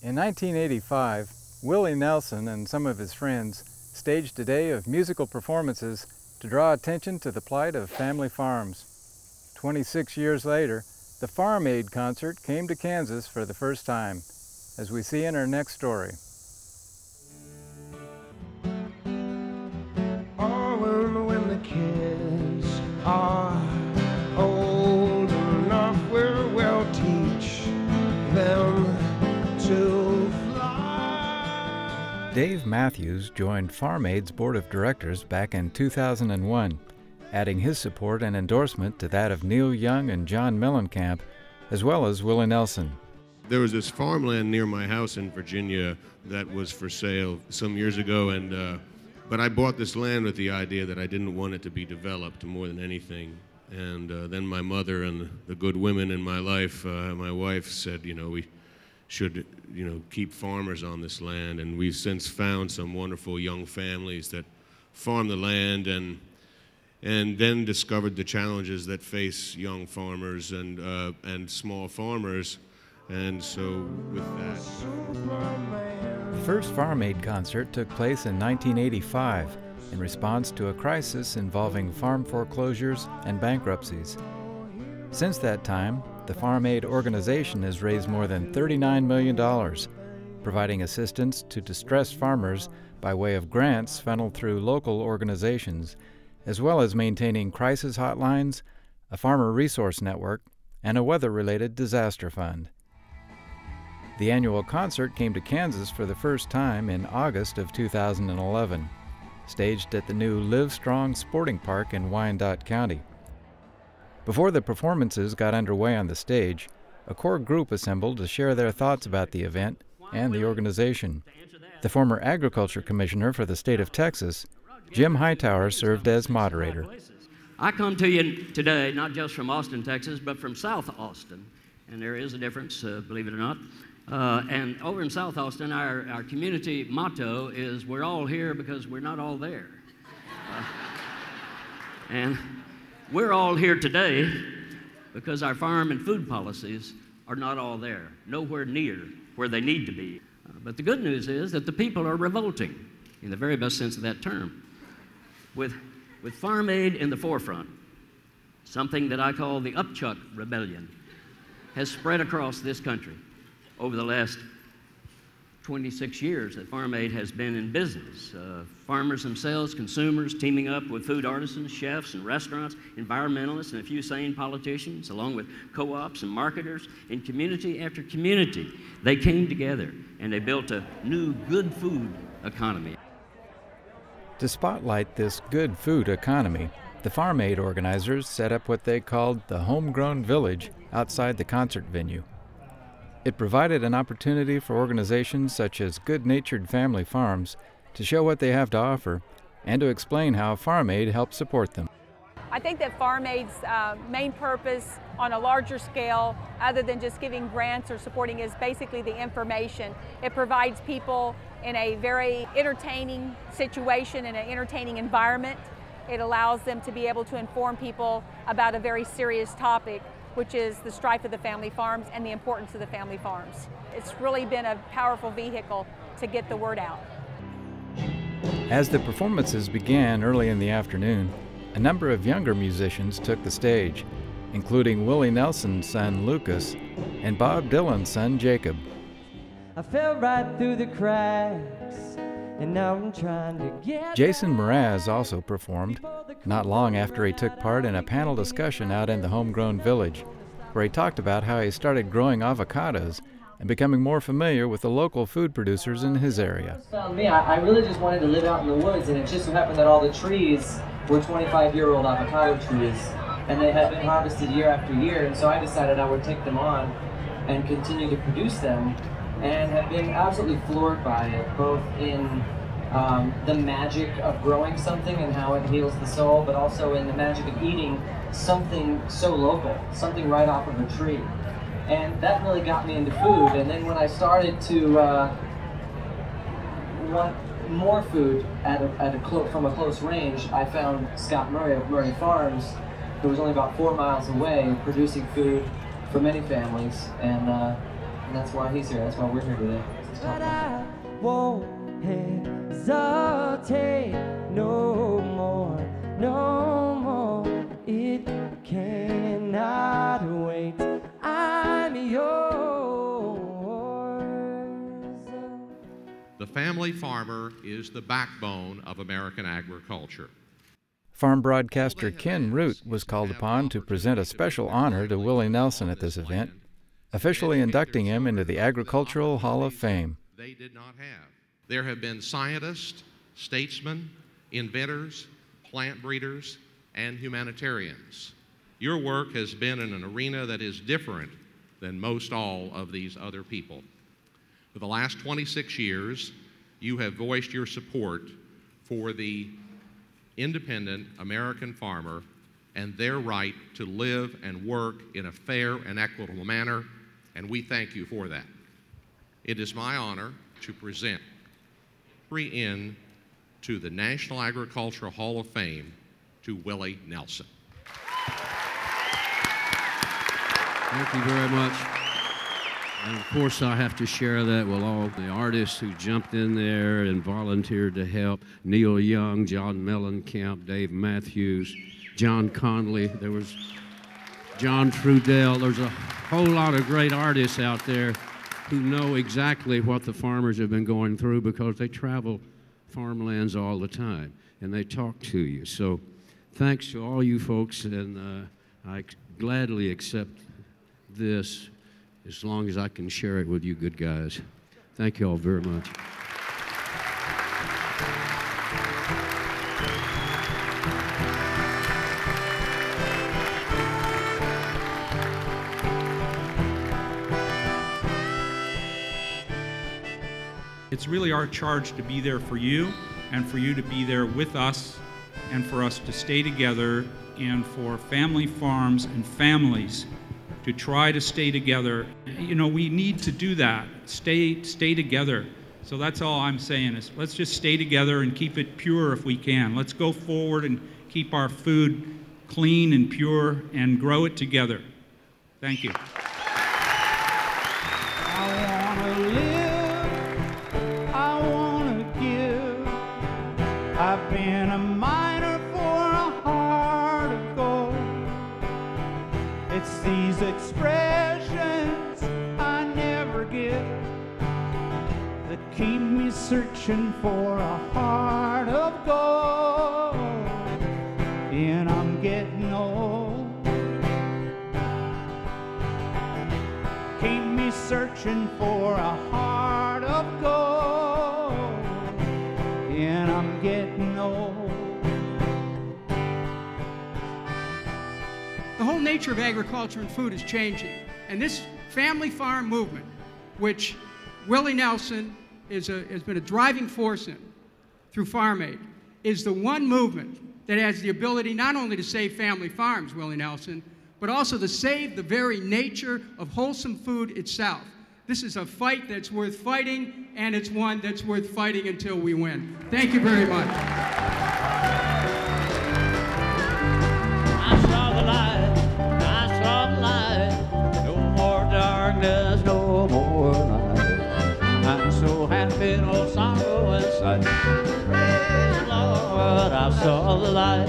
In 1985, Willie Nelson and some of his friends staged a day of musical performances to draw attention to the plight of family farms. 26 years later, the Farm Aid concert came to Kansas for the first time, as we see in our next story. Oh, when the kids are old enough, we'll teach them to fly. Dave Matthews joined Farm Aid's board of directors back in 2001, adding his support and endorsement to that of Neil Young and John Mellencamp, as well as Willie Nelson. There was this farmland near my house in Virginia that was for sale some years ago, but I bought this land with the idea that I didn't want it to be developed more than anything. And then my mother and the good women in my life, my wife said, we should, keep farmers on this land. And we've since found some wonderful young families that farm the land, and then discovered the challenges that face young farmers and small farmers. And so with that. The first Farm Aid concert took place in 1985 in response to a crisis involving farm foreclosures and bankruptcies. Since that time, the Farm Aid organization has raised more than $39 million, providing assistance to distressed farmers by way of grants funneled through local organizations, as well as maintaining crisis hotlines, a farmer resource network, and a weather-related disaster fund. The annual concert came to Kansas for the first time in August of 2011, staged at the new Live Strong Sporting Park in Wyandotte County. Before the performances got underway on the stage, a core group assembled to share their thoughts about the event and the organization. The former Agriculture Commissioner for the state of Texas, Jim Hightower, served as moderator. I come to you today not just from Austin, Texas, but from South Austin. And there is a difference, believe it or not. And over in South Austin, our community motto is, we're all here because we're not all there. And we're all here today because our farm and food policies are not all there, nowhere near where they need to be. But the good news is that the people are revolting, in the very best sense of that term. With Farm Aid in the forefront, something that I call the Upchuck Rebellion has spread across this country over the last 26 years that Farm Aid has been in business. Farmers themselves, consumers, teaming up with food artisans, chefs and restaurants, environmentalists, and a few sane politicians, along with co-ops and marketers, in community after community. They came together and they built a new good food economy. To spotlight this good food economy, the Farm Aid organizers set up what they called the Homegrown Village outside the concert venue. It provided an opportunity for organizations such as Good Natured Family Farms to show what they have to offer and to explain how Farm Aid helps support them. I think that Farm Aid's main purpose on a larger scale, other than just giving grants or supporting, is basically the information. It provides people in a very entertaining situation, in an entertaining environment. It allows them to be able to inform people about a very serious topic, which is the strife of the family farms and the importance of the family farms. It's really been a powerful vehicle to get the word out. As the performances began early in the afternoon, a number of younger musicians took the stage, including Willie Nelson's son Lucas and Bob Dylan's son Jacob. I fell right through the cracks, and now I'm trying to get. Jason Mraz also performed, not long after he took part in a panel discussion out in the Homegrown Village, where he talked about how he started growing avocados and becoming more familiar with the local food producers in his area. Found me, I really just wanted to live out in the woods, and it just so happened that all the trees were 25-year-old avocado trees, and they had been harvested year after year, and so I decided I would take them on and continue to produce them, and have been absolutely floored by it, both in the magic of growing something and how it heals the soul, but also in the magic of eating something so local, something right off of a tree. And that really got me into food. And then when I started to want more food from a close range, I found Scott Murray of Murray Farms, who was only about 4 miles away, producing food for many families. And And that's why he's here. That's why we're here today. But I won't hesitate no more, no more. It cannot wait. I'm yours. The family farmer is the backbone of American agriculture. Farm broadcaster Ken Root was called upon to present a special honor to Willie Nelson at this event, officially inducting him into the Agricultural Hall of Fame. They did not have. There have been scientists, statesmen, inventors, plant breeders, and humanitarians. Your work has been in an arena that is different than most all of these other people. For the last 26 years, you have voiced your support for the independent American farmer and their right to live and work in a fair and equitable manner, and we thank you for that. It is my honor to present entry in to the National Agricultural Hall of Fame to Willie Nelson. Thank you very much. And of course, I have to share that with all the artists who jumped in there and volunteered to help. Neil Young, John Mellencamp, Dave Matthews, John Conley. There was John Trudell. There's a whole lot of great artists out there who know exactly what the farmers have been going through because they travel farmlands all the time and they talk to you. So thanks to all you folks, and I gladly accept this as long as I can share it with you good guys. Thank you all very much. It's really our charge to be there for you and for you to be there with us and for us to stay together and for family farms and families to try to stay together. You know, we need to do that, stay together. So that's all I'm saying is let's just stay together and keep it pure if we can. Let's go forward and keep our food clean and pure and grow it together. Thank you. I wanna live, I wanna give. I've been a miner for a heart of gold. It's these expressions I never get that keep me searching for a heart of gold. And I'm getting old. Keep me searching for a heart of gold. And I'm getting old. The whole nature of agriculture and food is changing. And this family farm movement, which Willie Nelson has been a driving force in through Farm Aid, is the one movement that has the ability not only to save family farms, Willie Nelson, but also to save the very nature of wholesome food itself. This is a fight that's worth fighting, and it's one that's worth fighting until we win. Thank you very much. I saw the light, no more darkness, no more light. I'm so happy, no sorrow inside. Praise the Lord, I saw the light.